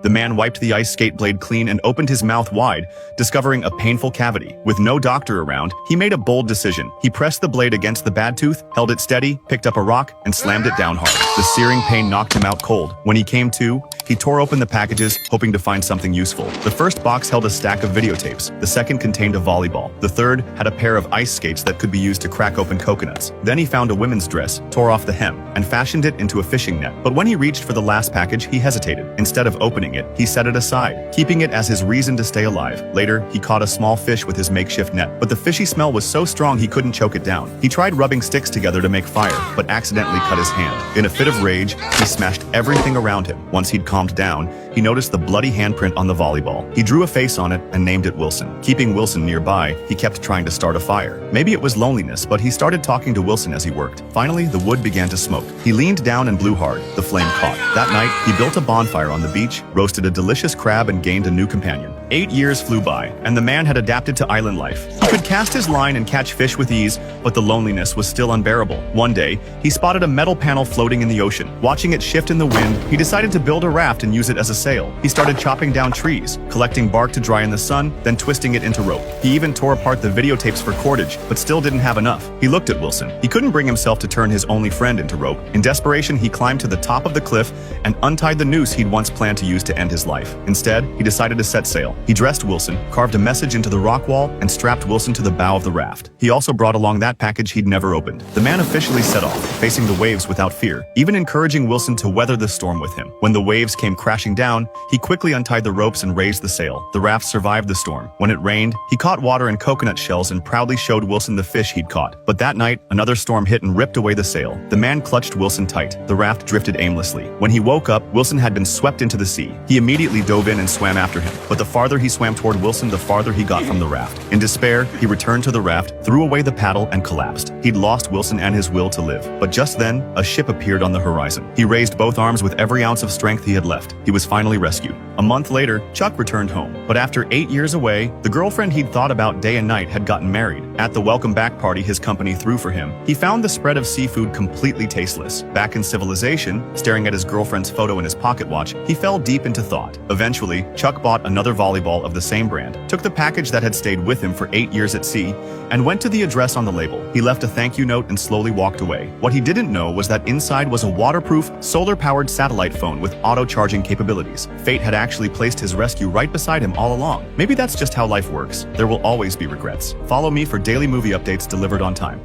The man wiped the ice skate blade clean and opened his mouth wide, discovering a painful cavity. With no doctor around, he made a bold decision. He pressed the blade against the bad tooth, held it steady, picked up a rock, and slammed it down hard. The searing pain knocked him out cold. When he came to, he tore open the packages, hoping to find something useful. The first box held a stack of videotapes. The second contained a volleyball. The third had a pair of ice skates that could be used to crack open coconuts. Then he found a women's dress, tore off the hem, and fashioned it into a fishing net. But when he reached for the last package, he hesitated. Instead of opening it, he set it aside, keeping it as his reason to stay alive. Later, he caught a small fish with his makeshift net, but the fishy smell was so strong he couldn't choke it down. He tried rubbing sticks together to make fire, but accidentally cut his hand. In a fit of rage, he smashed everything around him. Once he'd calmed down, he noticed the bloody handprint on the volleyball. He drew a face on it and named it Wilson. Keeping Wilson nearby, he kept trying to start a fire. Maybe it was loneliness, but he started talking to Wilson as he worked. Finally, the wood began to smoke. He leaned down and blew hard. The flame caught. That night, he built a bonfire on the beach, roasted a delicious crab, and gained a new companion. 8 years flew by, and the man had adapted to island life. He could cast his line and catch fish with ease, but the loneliness was still unbearable. One day, he spotted a metal panel floating in the ocean. Watching it shift in the wind, he decided to build a raft and use it as a sail. He started chopping down trees, collecting bark to dry in the sun, then twisting it into rope. He even tore apart the videotapes for cordage, but still didn't have enough. He looked at Wilson. He couldn't bring himself to turn his only friend into rope. In desperation, he climbed to the top of the cliff and untied the noose he'd once planned to use to end his life. Instead, he decided to set sail. He dressed Wilson, carved a message into the rock wall, and strapped Wilson to the bow of the raft. He also brought along that package he'd never opened. The man officially set off, facing the waves without fear, even encouraging Wilson to weather the storm with him. When the waves came crashing down, he quickly untied the ropes and raised the sail. The raft survived the storm. When it rained, he caught water and coconut shells and proudly showed Wilson the fish he'd caught. But that night, another storm hit and ripped away the sail. The man clutched Wilson tight. The raft drifted aimlessly. When he woke up, Wilson had been swept into the sea. He immediately dove in and swam after him. But the farther he swam toward Wilson, the farther he got from the raft. In despair, he returned to the raft, threw away the paddle, and collapsed. He'd lost Wilson and his will to live. But just then, a ship appeared on the horizon. He raised both arms with every ounce of strength he had left. He was finally rescued. A month later, Chuck returned home. But after 8 years away, the girlfriend he'd thought about day and night had gotten married. At the welcome back party his company threw for him, he found the spread of seafood completely tasteless. Back in civilization, staring at his girlfriend's photo in his pocket watch, he fell deep into thought. Eventually, Chuck bought another volleyball of the same brand, took the package that had stayed with him for 8 years at sea, and went to the address on the label. He left a thank you note and slowly walked away. What he didn't know was that inside was a waterproof, solar-powered satellite phone with auto-charging capabilities. Fate had actually placed his rescue right beside him all along. Maybe that's just how life works. There will always be regrets. Follow me for daily movie updates delivered on time.